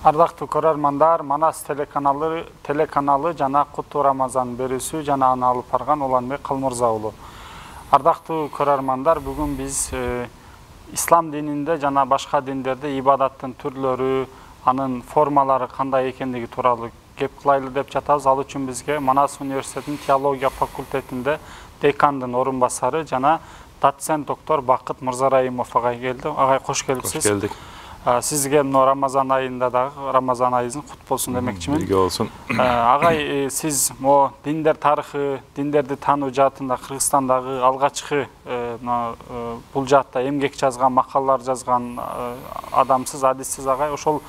Ардактуу көрөрмандар, Манас телеканалы жана Куттуу Рамазан берүүсү жана аны алып барган Уланбек Калмырза уулу. Ардактуу көрөрмандар, бүгүн биз ислам дининде жана башка диндерде ибадаттын түрлөрү, анын формалары кандай экендиги тууралуу кеп кылайлы деп жатабыз. Ал үчүн бизге Манас университетинин теология факультетинде декандын орун басары жана доцент доктор Бакыт Мырзараимов агай келди. Агай кош келипсиз. Кош келдик. Сизге Рамазан айында да Рамазан айыңыз кут болсун демекчимин. Бирге болсун. Агай, сиз мо диндер тарыхы, диндерди таануу жаатында Кыргызстандагы алгачкы бул жаатта эмгек жазган, макалалар жазган адамсыз, адиссиз агай. Ошол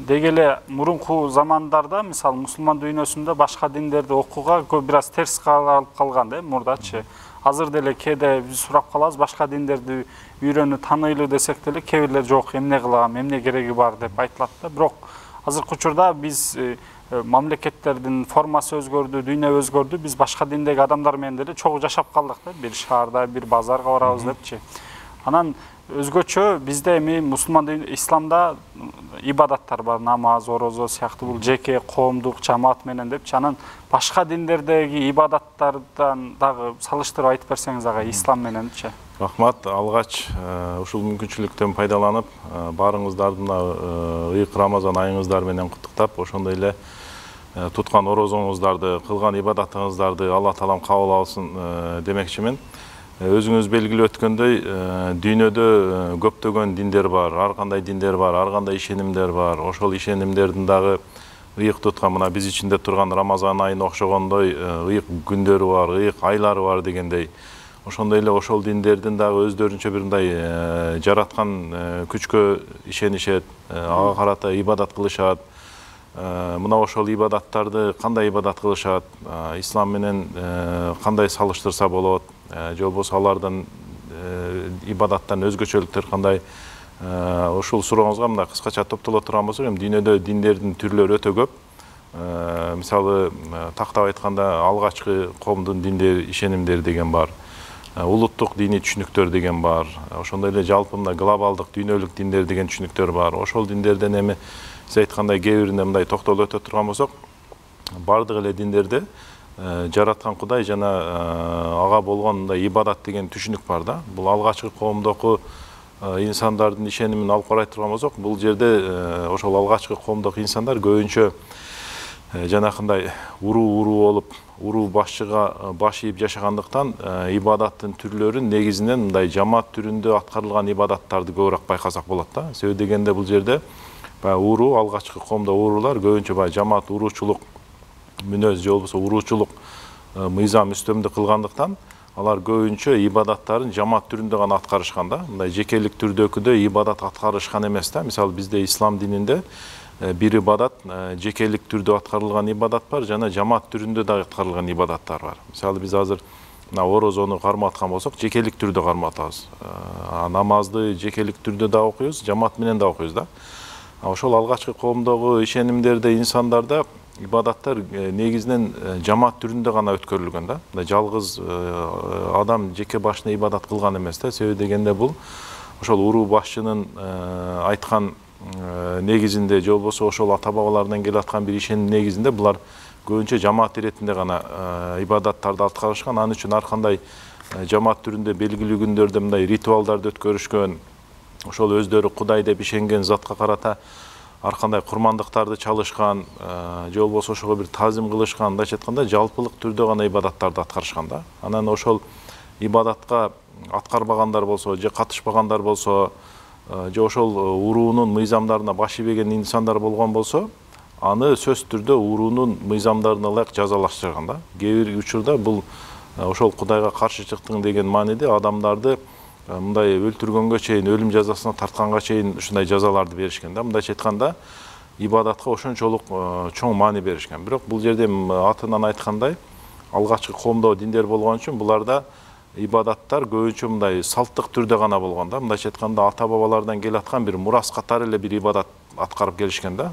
деги эле мурунку замандарда, мисалы мусулман дүйнөсүндө башка диндерди окууга бир аз терс каралып калган да, мурдачы. Азыр деле кээде биз сурап калабыз, башка диндерди үйрөнүү тааныйлуу десек деле кээ бирлер жок, эмне кылам, эмне кереги бар деп айтылат да. Бирок азыркы учурда биз мамлекеттердин формасы өзгөрдү, дүйнө өзгөрдү, биз башка диндеги адамдар менен деле чогуу жашап калдык да, бир шаарда, бир базарга барабыз депчи. Анан өзгөчө бизде эми мусулман исламда ибадаттар бар, намаз, орозо сыяктуу, бул жеке коомдук жамаат менен депчи. Анан башка диндердеги ибадаттардан дагы салыштырып айтып берсеңиз агай, ислам мененчи. Рахмат, алгач ушул мүмкүнчүлүктөн пайдаланып, баарыңыздарды мына ыйык Рамазан айыңыздар менен куттуктап, ошондой эле туткан орозоңуздарды, кылган ибадатыңыздарды Алла таалам кабыл алсын демекчимин. Өзүңүз белгилеп өткөндөй, дүйнөдө көптөгөн диндер бар, ар кандай диндер бар, ар кандай ишенимдер бар. Ошол ишенимдердин дагы ыйык туткан, мына биз ичинде турган Рамазан айына окшогондой ыйык күндөрү бар, ыйык айлары бар дегендей. Ошондой эле ошол диндердин дагы өздөрүнчө бир мындай жараткан күчкө ишенишет, ага карата ибадат кылышат. Мына ошол ибадаттарды кандай ибадат кылышат, ислам менен кандай салыштырса болот, же болбосо алардын ибадаттан өзгөчөлүктөр кандай. Ушул сурооңузга мындай кыскача топтоло турган болсок, эми дүйнөдө диндердин түрлөрү өтө көп. Мисалы тактап айтканда алгачкы коомдун диндери, ишенимдери деген бар. Улуттук диний түшүнүктөр деген бар. Ошондой эле жалпы мына глобалдык дүйнөлүк диндер деген түшүнүктөр бар. Ошол диндерден эми сиз айткандай кээ бирине мындай токтолуп өтө турган болсок, бардык эле диндерде жараткан Кудай жана ага болгон мындай ибадат деген түшүнүк бар да. Бул алгачкы коомдогу инсандардын ишенимин алып карай турган болсок, бул жерде ошол алгачкы коомдогу инсандар көбүнчө жанакындай уруу болуп, уруу башчыга баш ийип жашагандыктан ибадаттын түрлөрүн негизинен мындай жамаат түрүндө аткарылган ибадаттарды көбүрөөк байкасак болот да. Себеби дегенде бул жерде уруу, алгачкы коомдо уруулар көбүнчө жамаат уруучулук мүнөз же болбосо уруучулук мыйзам үстөмдүк кылгандыктан алар көбүнчө ибадаттарын жамаат түрүндө гана аткарышкан да. Мындай жекелик түрдөгүдөй ибадат аткарышкан эмес да. Мисалы бизде ислам дининде бир ибадат жекелик түрдө аткарылган ибадат бар, жана жамаат түрүндө да аткарылган ибадаттар бар. Мисалы биз азыр мына орозону карматкан болсок, жекелик түрдө карматабыз. Намазды жекелик түрдө да окуйбуз, жамаат менен да окуйбуз да. Ошол алгачкы коомдогу ишенимдерде, инсандарда ибадаттар негизинен жамаат түрүндө гана өткөрүлгөн да. Жалгыз адам жеке башына ибадат кылган эмес да. Себеби дегенде бул ошол уруу башчынын айткан негизинде же болбосо ошол ата бабалардан келаткан бир ишеним негизинде булар көбүнчө жамаат иретинде гана ибадаттарды аткарышкан. Анын үчүн ар кандай жамаат түрүндө белгилүү күндөрдө мындай ритуалдарды өткөрүшкөн, ошол өздөрү Кудай деп ишенген затка карата ар кандай курмандыктарды чалышкан, же болбосо ошого бир таазим кылышкан, мындайча айтканда жалпылык түрдө гана ибадаттарды аткарышкан да. Анан ошол ибадатка аткарбагандар болсо же катышпагандар болсо, же ошол уруунун мыйзамдарына баш ийбеген инсандар болгон болсо, аны сөз түрдө уруунун мыйзамдарына ылайык жазалаштырган да. Кээ бир учурда бул ошол Кудайга каршы чыктың деген мааниде адамдарды мындай өлтүргөнгө чейин, өлүм жазасына тартканга чейин ушундай жазаларды беришкен да. Мындайча айтканда ибадатка ошончолук чоң маани беришкен. Бирок бул жерде атынан айткандай, алгачкы коомдо диндер болгон үчүн буларда ибадаттар көбүнчө мындай салттык түрдө гана болгон да. Мындайча айтканда ата бабалардан келаткан бир мурас катары эле бир ибадат аткарып келишкен да.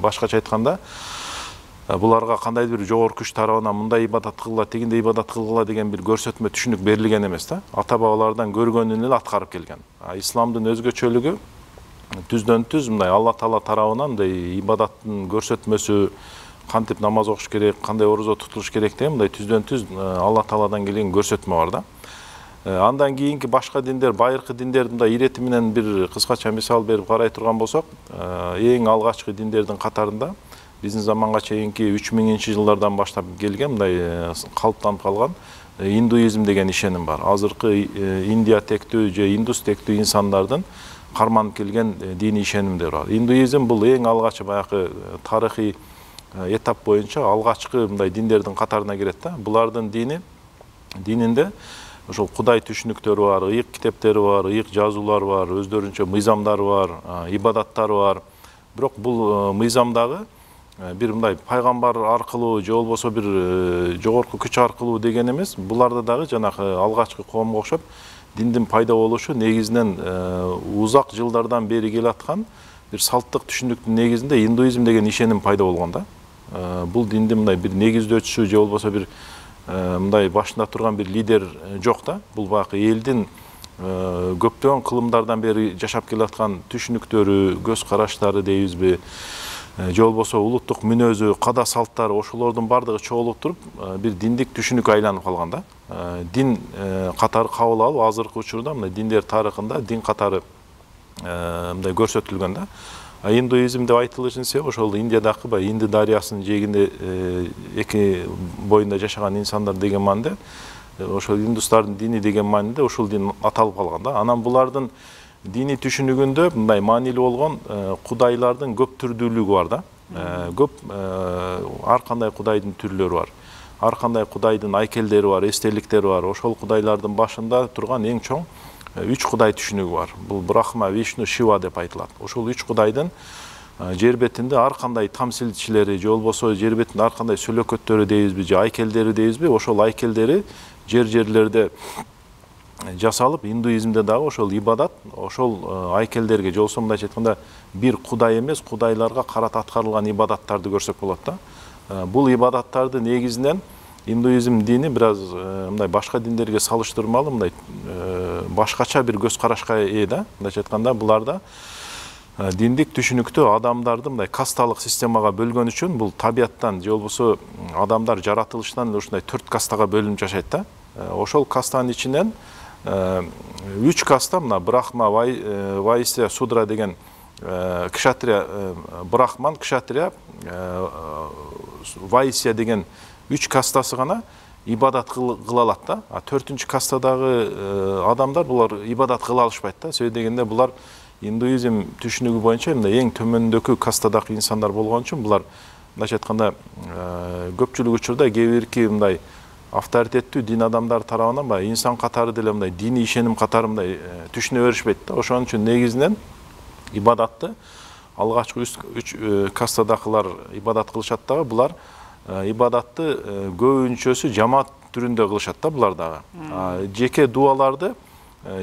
Башкача айтканда буларга кандайдыр бир жогорку күч тарабынан мындай ибадат кылгыла, тигиндей ибадат кылгыла деген бир көрсөтмө түшүнүк берилген эмес да. Ата бабалардан көргөнүн эле аткарып келген. Исламдын өзгөчөлүгү түздөн түз мындай Алла Таала тарабынан мындай ибадаттын көрсөтмөсү, кантип намаз окуш керек, кандай орозо тутулуш керек деген мындай түздөн түз Алла Тааладан келген көрсөтмө бар да. Андан кийинки башка диндер, байыркы диндердин мындай ирети менен бир кыскача мисал берип карай турган болсок, эң алгачкы диндердин катарында биздин заманга чейинки 3000-жылдардан баштап келген мындай калыптанып калган индуизм деген ишеним бар. Азыркы Индия тектүү же индус тектүү инсандардын карманып келген диний ишенимдер бар. Индуизм бул эң алгачкы баягы тарыхый этап боюнча алгачкы мындай диндердин катарына кирет да. Булардын дининде ошол Кудай түшүнүктөрү бар, ыйык китептери бар, ыйык жазуулар бар, өздөрүнчө мыйзамдары бар, ибадаттары бар. Бирок бул мыйзамдагы бир мындай пайгамбар аркылуу же болбосо бир жогорку күч аркылуу деген эмес. Буларда дагы жанагы алгачкы коомго окшоп диндин пайда болушу негизинен узак жылдардан бери келаткан бир салттык түшүнүктүн негизинде индуизм деген ишеним пайда болгон да. Бул диндин мындай бир негиздөөчүсү же болбосо бир мындай башында турган бир лидер жок да. Бул баягы элдин көптөгөн кылымдардан бери жашап келаткан түшүнүктөрү, көз караштары дейбизби, же болбосо улуттук мүнөзү, када салттары, ошолордун бардыгы чогулуп туруп бир диндик түшүнүк айланып калган да. Дин катары кабыл алып, азыркы учурда мындай диндер тарыхында дин катары мындай көрсөтүлгөн да. Индуизм деп айтылышын себеби ошол Индиядагы баягы Инди дарыясынын жээгинде эки боюнда жашаган инсандар деген мааниде ошол индустардын дини деген мааниде ушул дин аталып калган да. Анан булардын дини түшүнүгүндө мындай маанилүү болгон кудайлардын көп түрдүүлүгү бар да. Көп ар кандай кудайдын түрлөрү бар. Ар кандай кудайдын айкелдери бар, эстеликтери бар. Ошол кудайлардын башында турган эң чоң 3 кудай түшүнүгү бар. Бул Брахма, Вишну, Шива деп айтылат. Ошол 3 кудайдын жер бетинде ар кандай тамсилчилери же болбосо жер бетинде ар кандай сөлөкөттөрү дейбизби, же айкелдери дейбизби, ошол айкелдери жерлерде жасалып, индуизмде дагы ошол ибадат, ошол айкелдерге же болбосо мындайча айтканда бир кудай эмес, кудайларга карата аткарылган ибадаттарды көрсөк болот да. Бул ибадаттарды негизинен индуизм дини бир аз мындай башка диндерге салыштырмалуу мындай башкача бир көз карашка ээ да. Мындайча айтканда буларда диндик түшүнүктө адамдарды мындай касталык системага бөлгөн үчүн бул табияттан же болбосо адамдар жаратылыштан ушундай 4 кастага бөлүнүп жашайт да. Ошол кастанын ичинен 3 каста мына Брахма, Вайсья, Судра деген кшатрия, Брахман, кшатрия, Вайсья деген 3 кастасы гана ибадат кыла алат да. 4-үнчү кастадагы адамдар булар ибадат кыла алышпайт да. Себеби дегенде булар индуизм түшүнүгү боюнча эң төмөндөгү кастадагы инсандар болгон үчүн булар мындайча айтканда көпчүлүк учурда кээ бирки мындай авторитеттүү дин адамдар тарабынан баягы инсан катары деле мындай диний ишеним катары мындай түшүнө беришпейт да. Ошон үчүн негизинен ибадатты алгачкы 3 кастадагылар ибадат кылышат дагы. Булар ибадатты көбүнчөсү жамаат түрүндө кылышат да булар дагы. Жеке дуаларды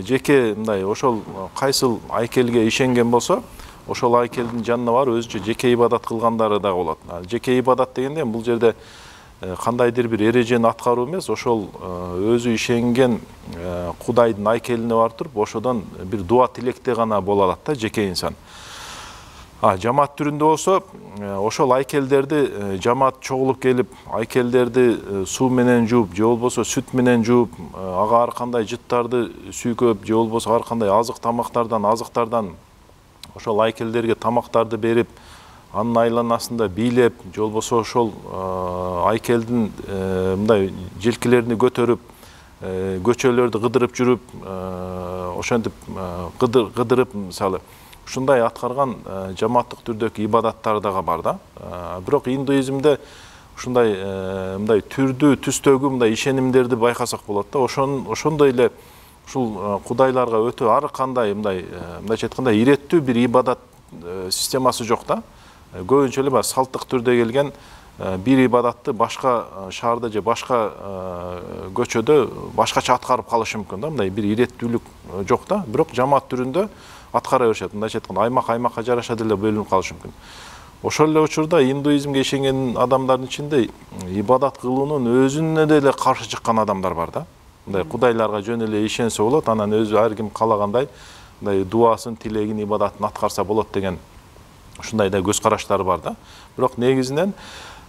жеке мындай ошол кайсыл айкелге ишенген болсо, ошол айкелдин жанына барып өзүнчө жеке ибадат кылгандары дагы болот. Жеке ибадат дегенде бул жерде кандайдыр бир эрежени аткаруу эмес, ошол өзү ишенген кудайдын айкелине барып туруп ошодон бир дуа тилекте гана боло алат да жеке инсан. Жамаат түрүндө болсо, ошол айкелдерди жамаат чогулуп келип, айкелдерди суу менен жууп, же болбосо сүт менен жууп, ага ар кандай жыттарды сүйкөп, же болбосо ар кандай азыктардан ошол айкелдерге тамактарды берип, анын айланасында бийлеп, же болбосо ошол айкелдин мындай желкелерин көтөрүп, көчөлөрдү кыдырып жүрүп, ошентип кыдырып мисалы ушундай аткарган жамааттык түрдөгү ибадаттар дагы бар да. Бирок индуизмде ушундай мындай түрдүү, түстөгү мындай ишенимдерди байкасак болот да. Ошондой эле ушул кудайларга өтө ар кандай мындайча айтканда иреттүү бир ибадат системасы жок да. Көбүнчө эле салттык түрдө келген бир ибадатты башка шаарда же башка көчөдө башкача аткарып калышы мүмкүн да. Мындай бир иреттүүлүк жок да. Бирок жамаат түрүндө аткара беришет. Мындайча айтканда аймак-аймакка жараша деле бөлүнүп калышы мүмкүн. Ошол эле учурда индуизмге ишенген адамдардын ичинде ибадат кылуунун өзүнө деле каршы чыккан адамдар бар да. Мындай кудайларга жөн эле ишенсе болот, анан өзү ар ким каалагандай мындай дуасын, тилегин, ибадатын аткарса болот деген ушундай да көз караштары бар да. Бирок негизинен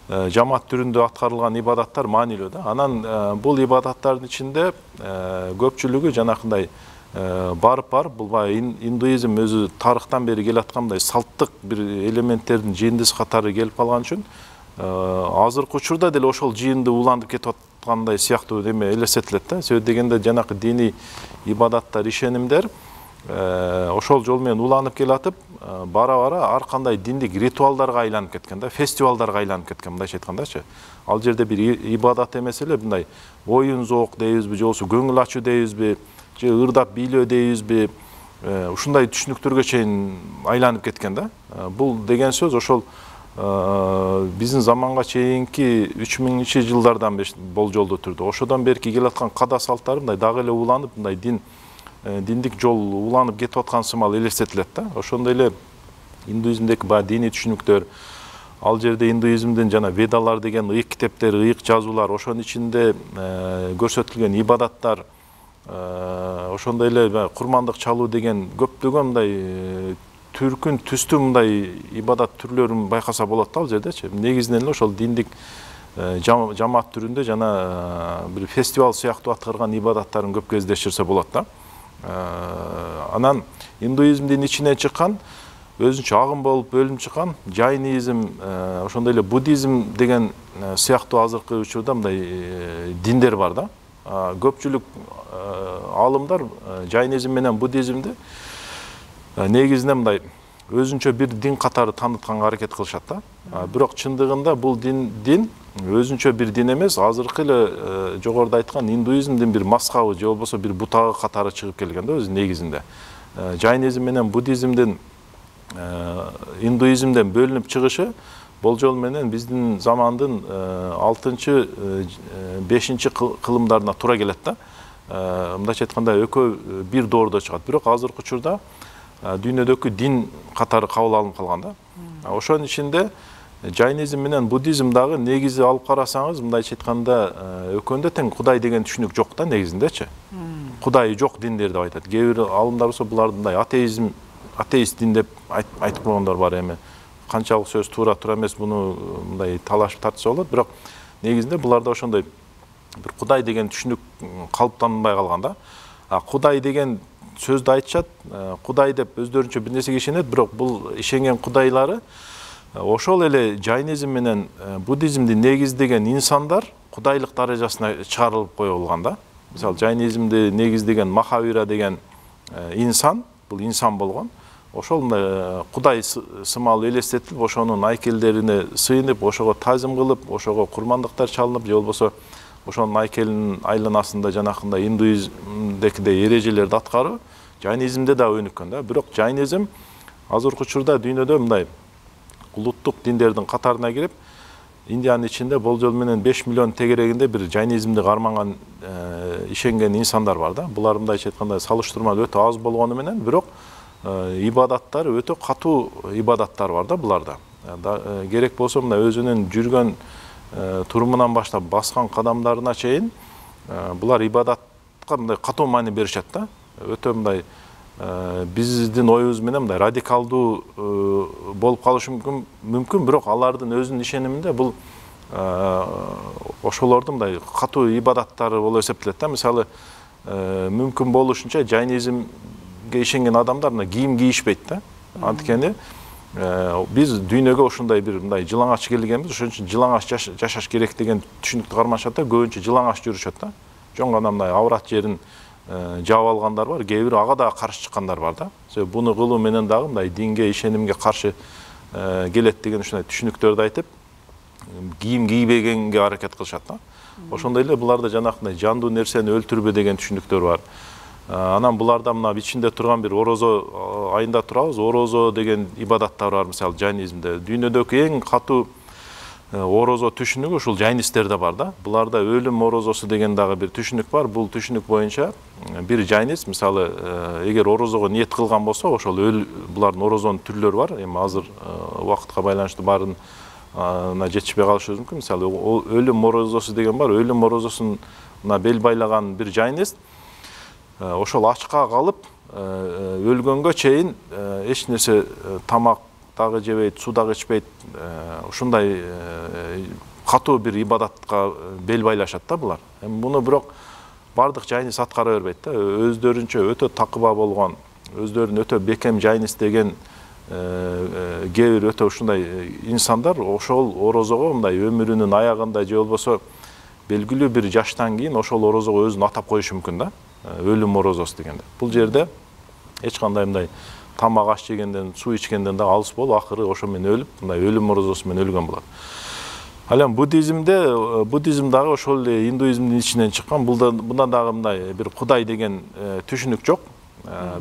жамаат түрүндө аткарылган ибадаттар маанилүү да. Анан бул ибадаттардын ичинде көпчүлүгү жанакындай барып бул индуизм өзү тарыхтан бери келаткандай салттык бир элементтердин жыйындысы катары келип калган үчүн азыркы учурда деле ошол жыйынды уланып кетип аткандай сыяктуу эме элестетилет да. Себеби дегенде жанакы диний ибадаттар, ишенимдер ошол жол менен уланып келатып, бара ар кандай диндик ритуалдарга айланып кеткен да, фестивалдарга айланып кеткен, мындайча айткандачы. Ал жерде бир ибадат эмес эле, мындай оюн зоок дейбизби, же болбосо көңүл ачуу дейбизби, же ырдап бийлөө дейбизби, ушундай түшүнүктөргө чейин айланып кеткен да. Бул деген сөз ошол биздин заманга чейинки 3000-жылдардан болжолдуу түрдө ошодон берки келаткан када салттар мындай дагы эле уланып, мындай диндик жол уланып кетип аткан сымал элестетилет да. Ошондой эле индуизмдеки баягы диний түшүнүктөр, ал жерде индуизмдин жана ведалар деген ыйык китептер, ыйык жазуулар, ошонун ичинде көрсөтүлгөн ибадаттар, ошондой эле курмандык чалуу деген көптөгөн мындай түркүн түстүү мындай ибадат түрлөрүн байкаса болот да ал жердечи. Негизинен эле ошол диндик жамаат түрүндө жана бир фестивал сыяктуу аткарган ибадаттарын көп кездештирсе болот да. Анан индуизмдин ичинен чыккан өзүнчө агым болуп бөлүнүп чыккан жайнизм, ошондой эле буддизм деген сыяктуу азыркы учурда мындай диндер бар да. Көпчүлүк алымдар жайнизм менен буддизмди негизинен мындай өзүнчө бир дин катары таанытканга аракет кылышат да. Бирок чындыгында бул дин өзүнчө бир дин эмес, азыркы эле жогоруда айткан индуизмдин бир маскабы же болбосо бир бутагы катары чыгып келген да өзү негизинде. Жайнизм менен буддизмдин индуизмден бөлүнүп чыгышы болжол менен биздин замандын 6-5 кылымдарына туура келет да. Мындайча айтканда экөө бир доордо чыгат. Бирок азыркы учурда дүйнөдөгү дин катары кабыл алынып калган да. Ошонун ичинде жайнизм менен буддизм дагы негизи алып карасаңыз, мындайча айтканда экөөндө тең Кудай деген түшүнүк жок да негизиндечи. Кудай жок диндер деп айтат. Кээ бир алымдар болсо буларды мындай атеист дин деп айтып койгондор бар эми. Канчалык сөз туура эмес, буну мындай талашып тартса болот, бирок негизинде буларда ошондой бир Кудай деген түшүнүк калыптанбай калган да. Кудай деген сөздү айтышат, Кудай деп өздөрүнчө бир нерсеге ишенет, бирок бул ишенген кудайлары ошол эле жайнизм менен буддизмди негиздеген инсандар кудайлык даражасына чыгарылып коюлган да. Мисалы, жайнизмди негиздеген Махавира деген инсан, бул инсан болгон. Ошол мындай Кудай сымал элестетилип, ошонун айкелдерине сыйынып, ошого тазим кылып, ошого курмандыктар чалынып, же болбосо ошонун айкелинин айланасында жанакындай индуизмдекидей эрежелерди аткаруу жайнизмде да өнүккөн да. Бирок жайнизм азыркы учурда дүйнөдө мындай улуттук диндердин катарына кирип, Индиянын ичинде болжол менен 5 миллион тегерегинде бир жайнизмди карманган, ишенген инсандар бар да. Булар мындайча айтканда салыштырмалуу өтө аз болгону менен, бирок ибадаттар өтө катуу ибадаттар бар да буларда. Керек болсо мына өзүнүн жүргөн турумунан баштап баскан кадамдарына чейин булар ибадатка мындай катуу маани беришет да. Өтө мындай биздин оюбуз менен мындай радикалдуу болуп калышы мүмкүн, бирок алардын өзүнүн ишениминде бул ошолордун мындай катуу ибадаттары болуп эсептелет да. Мисалы, мүмкүн болушунча жайнизмге ишенген адамдар мына кийим кийишпейт да. Анткени биз дүйнөгө ушундай бир мындай жылаңач келгенбиз, ошон үчүн жылаңач жашаш керек деген түшүнүктү кармашат да. Көбүнчө жылаңач жүрүшөт да. Жон гана мындай аврат жерин жаап алгандар бар, кээ бир ага да каршы чыккандар бар да. Себеби буну кылуу менен дагы мындай динге, ишенимге каршы келет деген ушундай түшүнүктөрдү айтып, кийим кийбегенге аракет кылышат да. Ошондой эле буларда жанакындай жандуу нерсени өлтүрбө деген түшүнүктөр бар. Анан буларда мына ичинде турган бир орозо айында турабыз, орозо деген ибадаттар бар, мисалы жайнизмде. Дүйнөдөгү эң катуу орозо түшүнүгү ушул жайнисттерде бар да. Буларда өлүм орозосу деген дагы бир түшүнүк бар. Бул түшүнүк боюнча бир жайнист, мисалы, эгер орозого ниет кылган болсо, ошол булардын орозонун түрлөрү бар. Эми азыр убакытка байланыштуу баарына жетишпей калышыбыз мүмкүн. Мисалы, өлүм орозосу деген бар. Өлүм орозосун бел байлаган бир жайнист ошол ачка калып өлгөнгө чейин эч нерсе тамак дагы жебейт, суу дагы ичпейт, ушундай катуу бир ибадатка бел байлашат да булар. Буну бирок бардык жайнис аткара бербейт да. Өздөрүнчө өтө такыба болгон, өздөрүн өтө бекем жайнис деген кээ бир өтө ушундай инсандар ошол орозого мындай өмүрүнүн аягында же болбосо белгилүү бир жаштан кийин ошол орозого өзүн атап коюшу мүмкүн да. Өлүм орозосу дегенде. Бул жерде эч кандай мындай тамак аш жегенден, суу ичкенден да алыс болуп, акыры ошо менен өлүп, мындай өлүм орозосу менен өлгөн болот. Ал эми буддизм дагы ошол индуизмдин ичинен чыккан. Bundan дагы мындай бир кудай деген түшүнүк жок.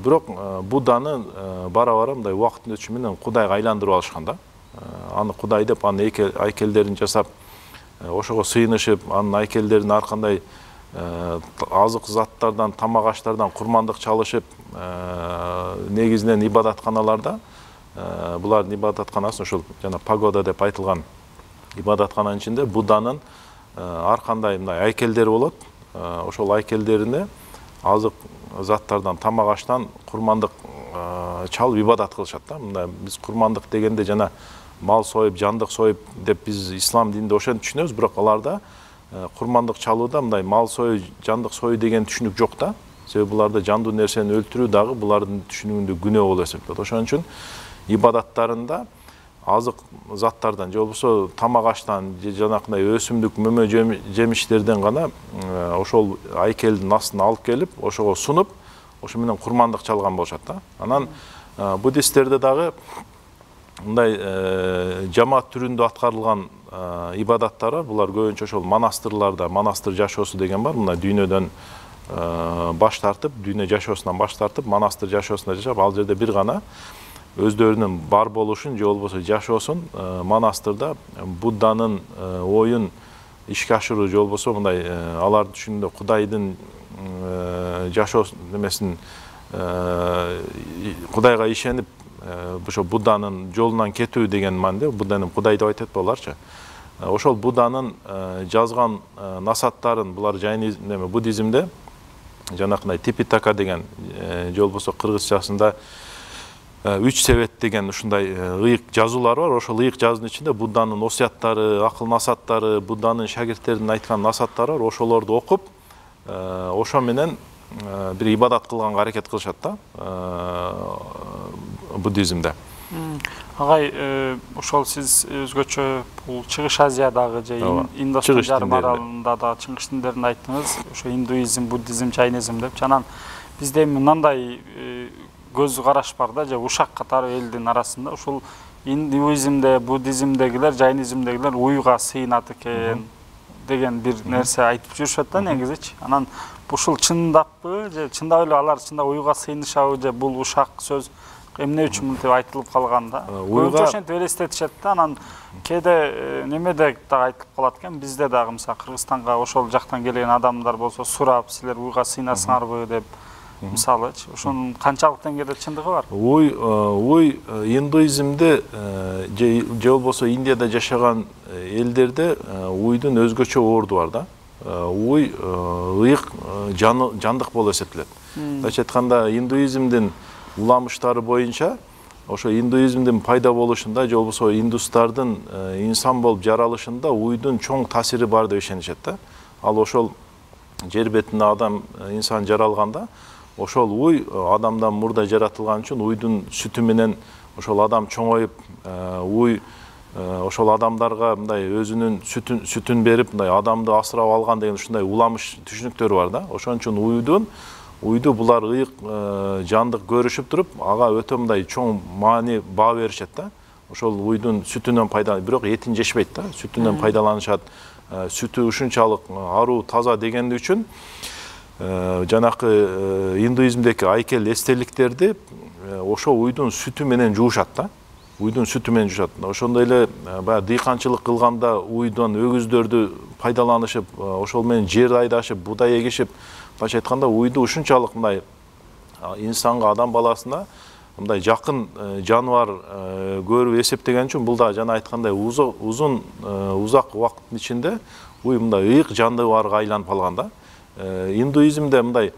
Бирок Будданы бара-бара мындай убакыттын өтүшү менен кудайга айландырып алышкан да. Аны кудай деп, анын айкелдерин жасап, ошого сыйынышып, анын айкелдерин ар кандай азык заттардан, тамак аштардан курмандык чалышып, негизинен ибадатканаларда, булардын ибадатканасы ошол жана пагода деп айтылган ибадаткананын ичинде Будданын ар кандай мындай айкелдери болот. Ошол айкелдерине азык заттардан, тамак аштан курмандык чалып ибадат кылышат да. Мындай биз курмандык дегенде жана мал союп, жандык союп деп биз ислам дининде ошентип түшүнөбүз, бирок аларда курмандык чалууда мындай мал сою, жандык сою деген түшүнүк жок да. Себеби буларда жандуу нерсени өлтүрүү дагы булардын түшүнүгүндө күнөө болуп эсептелет. Ошон үчүн ибадаттарында азык заттардан же болбосо тамак аштан же жанакындай өсүмдүк, мөмө жемиштерден гана ошол айкелдин астына алып келип, ошого сунуп, ошо менен курмандык чалган болушат да. Анан буддисттерде дагы мындай жамаат түрүндө аткарылган ибадаттар бар. Булар көбүнчө ошол монастырларда, монастыр жашоосу деген бар. Мындай дүйнөдөн баш тартып, дүйнө жашоосунан баш тартып, монастыр жашоосунда жашап, ал жерде бир гана өздөрүнүн бар болушун же болбосо жашоосун монастырда Будданын оюн ишке ашыруу же болбосо мындай алар түшүнүндө кудайдын жашоосу немесин кудайга ишенип ошо Будданын жолунан кетүү деген мааниде, Будданын кудай деп айтат буларчы. Ошол Будданын жазган насаттарын булар буддизмде жанакындай Типитака деген же болбосо кыргызчасында 3 себет деген ушундай ыйык жазуулар бар. Ошол ыйык жазуунун ичинде Будданын осуяттары, акыл насаттары, Будданын шагирттеринин айткан насаттары бар. Ошолорду окуп, ошо менен бир ибадат кылганга аракет кылышат да буддизмде. Агай, ошол сиз өзгөчө бул Чыгыш Азиядагы же Индостан жарым аралында да чыгыш диндерин айттыңыз. Ошо индуизм, буддизм, жайнизм деп. Жанан бизде мындай көз караш бар да, же ушак катары элдин арасында ушул индуизмде, буддизмдегилер, жайнизмдегилер уйга сыйынат экен деген бир нерсе айтып жүрүшөт да негизичи. Анан ушул чындаппы же чындап эле алар чында уйга сыйынышабы же бул ушак сөз эмне үчүн мынтип айтылып калган да? Көбүнчө ошентип элестетишет да. Анан кээде немеде дагы айтылып калат экен, бизде дагы мисалы Кыргызстанга ошол жактан келген адамдар болсо сурап, силер уйга сыйынасыңарбы деп мисалычы. Ошонун канчалык деңгээлде чындыгы бар? Уй индуизмде же болбосо Индияда жашаган элдерде уйдун өзгөчө орду бар да. Уй ыйык жандык болуп эсептелет. Таач айтканда индуизмдин уламыштары боюнча ошо индуизмдин пайда болушунда же болбосо индустардын инсан болуп жаралышында уйдун чоң таасири бар деп ишенишет да. Ал ошол жер бетинде адам инсан жаралганда ошол уй адамдан мурда жаратылган үчүн уйдун сүтү менен ошол адам чоңоюп, уй ошол адамдарга мындай өзүнүн сүтүн берип, мындай адамды асырап алган деген ушундай уламыш түшүнүктөрү бар да. Ошон үчүн уйду булар ыйык жандык көрүшүп туруп, ага өтө мындай чоң маани баа беришет да. Ошол уйдун сүтүнөн пайдаланып, бирок этин жешпейт да, сүтүнөн пайдаланышат. Сүтү ушунчалык аруу, таза дегенди үчүн жанакы индуизмдеки айкел эстеликтерди ошо уйдун сүтү менен жуушат да. Уйдун сүтү менен жуушат. Ошондой эле баягы дыйканчылык кылганда уйдон өгүздөрдү пайдаланышып, ошол менен жер айдашып, буудай эгишип, башка айтканда уйду ушунчалык мындай инсанга, адам баласына мындай жакын жаныбар көрүп эсептеген үчүн бул да жана айткандай узак убакыттын ичинде уй мындай ыйык жандыбарга айланып калган да. Индуизмде мындай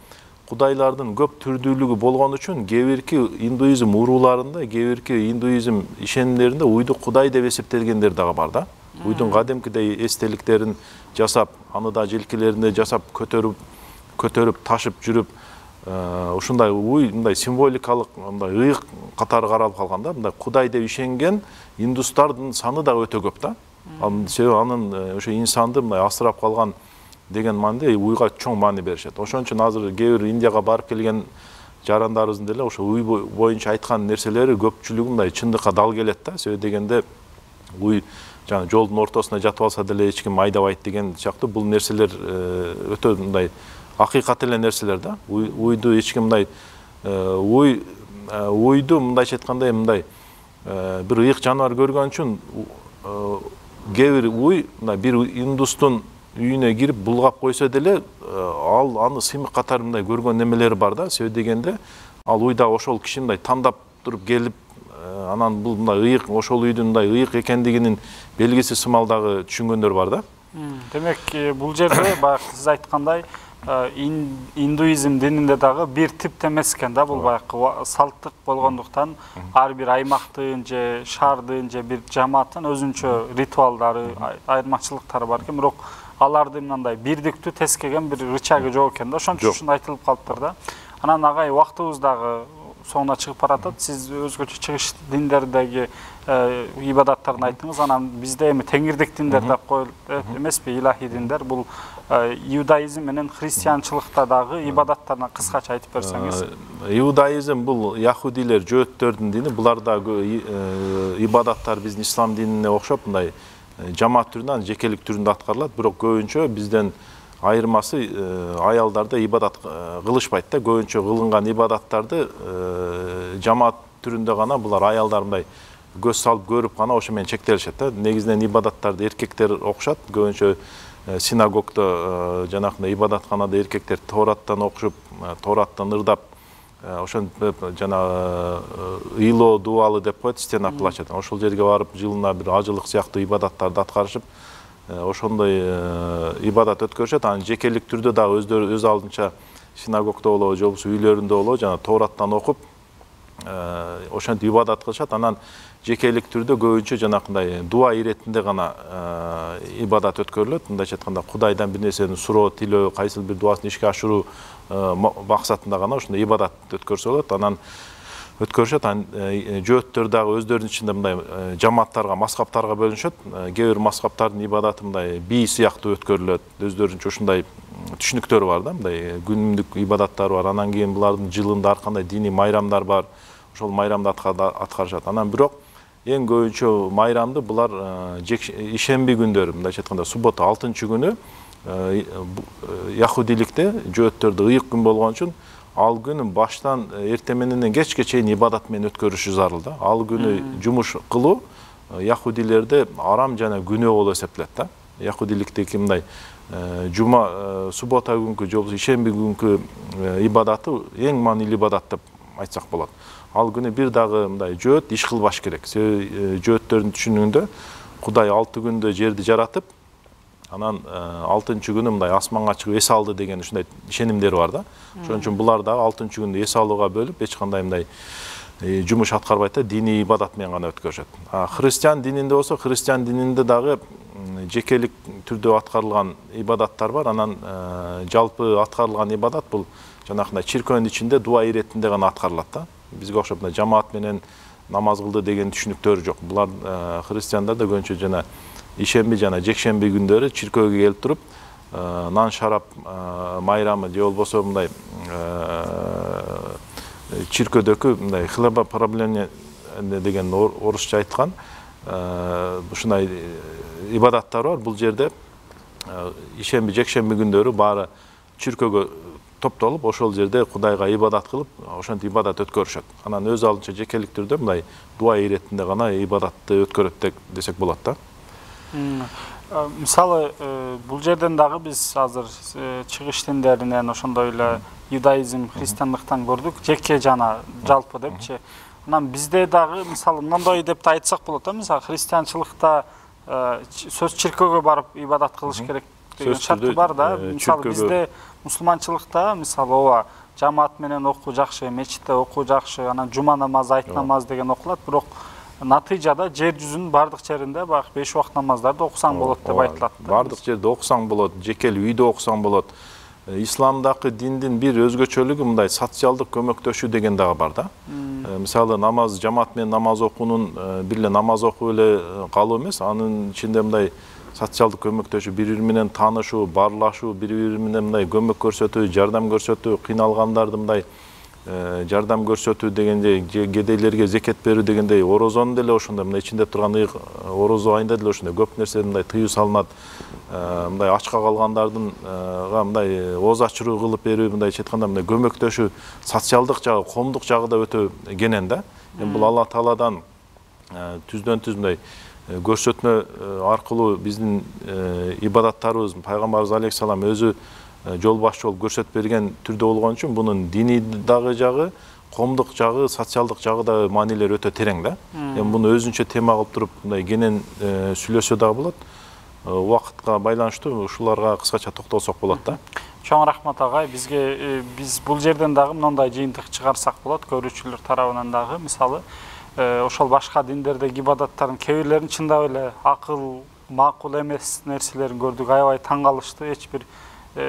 Кудайлардын көп түрдүүлүгү болгон үчүн кээ индуизм урууларында, кээ индуизм ишенимдеринде уйду кудай деп эсептелгендер дагы бар да. Уйдун кадимкидей эстеликтерин жасап, аны да желкелеринде жасап көтөрүп ташып жүрүп, ушундай уй, мындай символикалык, мындай ыйык катары каралып калган да. Мындай кудай деп ишенген индустардын саны да өтө көп да. Себеби анын ошо инсанды мындай асырап калган деген мааниде уйга чоң маани беришет. Ошон үчүн азыр кээ бир Индияга барып келген жарандарыбыздын деле ошо уй боюнча айткан нерселери көпчүлүгү мындай чындыкка дал келет да. Себеби дегенде уй жана жолдун ортосуна жатып алса деле эч ким айдабайт деген сыяктуу бул нерселер өтө мындай акыйкат эле нерселер да. Уйду эч ким мындай уйду мындайча айтканда мындай бир ыйык жаныбар көргөн үчүн кээ бир уй мындай бир индустун үйүнө кирип булгап койсо деле ал аны сыймык катары мындай көргөн немелери бар да. Себеби дегенде ал уйда ошол киши мындай тандап туруп келип анан бул мындай ыйык, ошол үйдүн мындай ыйык экендигинин белгиси сымал дагы түшүнгөндөр бар да. Демек бул жерде баягы сиз айткандай индуизм дининде дагы бир тип эмес экен да, бул баягы салттык болгондуктан ар бир аймактын же шаардын же бир жамааттын өзүнчө ритуалдары, айырмачылыктары бар экен, бирок алардын мындай бирдиктүү тескеген бир рычагы жок экен да. Ошон үчүн ушундай айтылып калыптыр да. Анан агай вактыбыз дагы соңуна чыгып баратат. Сиз өзгөчө чыгыш диндердеги ибадаттарын айттыңыз. Анан бизде эми теңирдик диндер деп коюлат эмеспи, илахи диндер. Бул иудаизм менен христианчылыкта дагы ибадаттарына кыскача айтып берсеңиз. Иудаизм бул яхудилер, жөөттөрдүн дини. Булар дагы ибадаттар биздин ислам динине окшоп мындай жамаат түрүндө, жекелик түрүндө аткарылат. Бирок көбүнчө бизден айырмасы аялдарда ибадат кылышпайт да. Көбүнчө кылынган ибадаттарды жамаат түрүндө гана булар аялдар мындай көз салып көрүп гана ошо менен чектелишет да. Негизинен ибадаттарды эркектер окушат. Көбүнчө синагогдо жанакындай ибадатканада эркектер Тораттан окушуп, Тораттан ырдап, ошентип жана ыйлоо дуалы деп коет, стена плачет. Ошол жерге барып жылына бир ажылык сыяктуу ибадаттарды аткарышып, ошондой ибадат өткөрүшөт. Анан жекелик түрдө дагы өздөрү өз алдынча синагогдо болобу, же болбосо үйлөрүндө болобу, жана Тораттан окуп, ошентип ибадат кылышат. Анан жекелик түрдө көбүнчө жанакындай дуа иретинде гана ибадат өткөрүлөт. Мындайча айтканда Кудайдан бир нерсени суроо, тилөө, кайсыл бир дубасын ишке ашыруу максатында гана ушундай ибадат өткөрсө болот. Анан өткөрүшөт. Жөөттөр дагы өздөрүнүн ичинде мындай жамааттарга, маскаптарга бөлүнүшөт. Кээ бир маскаптардын ибадаты мындай бий сыяктуу өткөрүлөт. Өздөрүнчө ушундай түшүнүктөрү бар да, мындай күнүмдүк ибадаттары бар. Анан кийин булардын жылында ар кандай диний майрамдар бар. Ошол майрамды аткарышат. Анан бирок эң көбүнчө майрамды булар ишемби күндөрү, мындайча айтканда суббота 6-күнү яхудиликте жөөттөрдө ыйык күн болгон үчүн ал күнү баштан эртең мененен кечке чейин ибадат менен өткөрүшү зарыл да. Ал күнү жумуш кылуу яхудилерде арам жана күнөө болуп эсептелет да. Яхудиликтеги мындай жума, суббота күнкү же болбосо ишемби күнкү ибадаты эң маанилүү ибадат деп айтсак болот. Ал күнү бир дагы мындай жөөт иш кылбаш керек. Себеби жөөттөрдүн түшүнүгүндө Кудай 6 күндө жерди жаратып, анан 6-күнү мындай асманга чыгып эс алды деген ушундай ишенимдери бар да. Ошон үчүн булар дагы 6-күндү эс алууга бөлүп, эч кандай мындай жумуш аткарбайт да, диний ибадат менен гана өткөрүшөт. Христиан дининде болсо, христиан дининде дагы жекелик түрдө аткарылган ибадаттар бар. Анан жалпы аткарылган ибадат бул жанакындай чиркөөнүн ичинде дуа иретинде гана аткарылат да. Бизге окшоп жамаат менен намаз кылды деген түшүнүктөрү жок. Булар христиандарда көбүнчө жана ишемби жана жекшемби күндөрү чиркөөгө келип туруп, нан шарап майрамы же болбосо мындай чиркөөдөгү мындай хлеба проблемне деген орусча айткан ушундай ибадаттар бар. Бул жерде ишемби жекшемби күндөрү баары чиркөөгө топтолуп, ошол жерде Кудайга ибадат кылып, ошентип ибадат өткөрүшөт. Анан өз алдынча жекелик түрдө мындай дуа иретинде гана ибадатты өткөрөт десек болот да. Мисалы, бул жерден дагы биз азыр чыгыш диндеринен ошондой эле иудаизм, христиандыктан көрдүк, жеке жана жалпы депчи. Анан бизде дагы мисалы мындай деп айтсак болот да, мисалы христианчылыкта сөз чиркөөгө барып ибадат кылыш керек деген шарты бар да. Мисалы бизде мусулманчылыкта мисалы ооба жамаат менен окуу жакшы, мечитте окуу жакшы, анан жума намазы, айт намазы деген окулат, бирок натыйжада жер жүзүнүн бардык жеринде баягы 5 убакыт намаздарды окусаң болот деп айтылат. Бардык жерде окусаң болот, жеке үйдө окусаң болот. Исламдагы диндин бир өзгөчөлүгү мындай социалдык көмөктөшүү деген дагы бар да. Мисалы намаз, жамаат менен намаз окуунун бир эле намаз окуп эле калуу эмес, анын ичинде мындай социалдык көмөктөшүү, бири-бири менен таанышуу, баарлашуу, бири-бири менен мындай көмөк көрсөтүү, жардам көрсөтүү, кыйналгандарды мындай жардам көрсөтүү дегендей, кедейлерге зекет берүү дегендей, орозонун деле ошондой мындай ичинде турган орозо айында деле ошондой көп нерсе мындай тыюу салынат. Мындай ачка калгандардынга мындай ооз ачыруу кылып берүү, мындай айтканда мындай көмөктөшүү, социалдык жагы, коомдук жагы да өтө кенен да. Бул Алла Тааладан түздөн-түз мындай көрсөтмө аркылуу биздин ибадаттарыбыз пайгамбарыбыз алейхиссалам өзү жол башчы болуп көрсөтүп берген түрдө болгон үчүн бунун диний дагы жагы, коомдук жагы, социалдык жагы да маанилери өтө терең да. Буну өзүнчө тема кылып туруп мындай кенен сүйлөсө дагы болот. Убакытка байланыштуу ушуларга кыскача токтолсок болот да. Чоң рахмат агай, биз бул жерден дагы мындай жыйынтык чыгарсак болот, көрүүчүлөр тарабынан дагы. Мисалы, ошол башка диндердеги ибадаттардын кээ бирлерин чындап эле акыл, макул эмес нерселерин көрдүк, аябай таң калыштуу, эч бир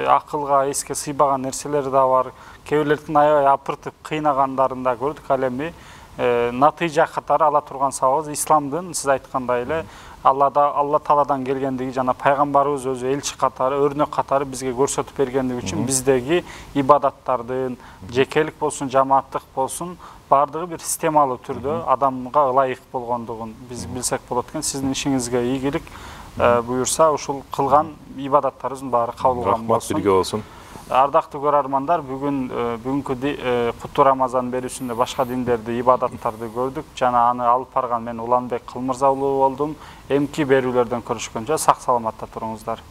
акылга эске сыйбаган нерселер да бар. Кээ бирлердин аябай апыртып кыйнагандарын да көрдүк. Ал эми натыйжа катары ала турган сабагыбыз исламдын сиз айткандай эле Алла Тааладан келгендиги жана пайгамбарыбыз өзү элчи катары, өрнөк катары бизге көрсөтүп бергендиги үчүн биздеги ибадаттардын жекелик болсун, жамааттык болсун, бардыгы бир системалуу түрдө адамга ылайык болгондугун биз билсек болот экен. Сиздин ишиңизге ийгилик буюрса, ушул кылган ибадаттарыбыздын баары кабыл болгон болсун. Рахмат, бирге болсун. Ардактуу көрөрмандар, бүгүнкү Куттуу Рамазан берүүсүндө башка диндерди, ибадаттарды көрдүк жана аны алып барган мен Уланбек Кылмырза уулу болдум. Эмки берүүлөрдөн көрүшкөнчө сак саламатта туруңуздар.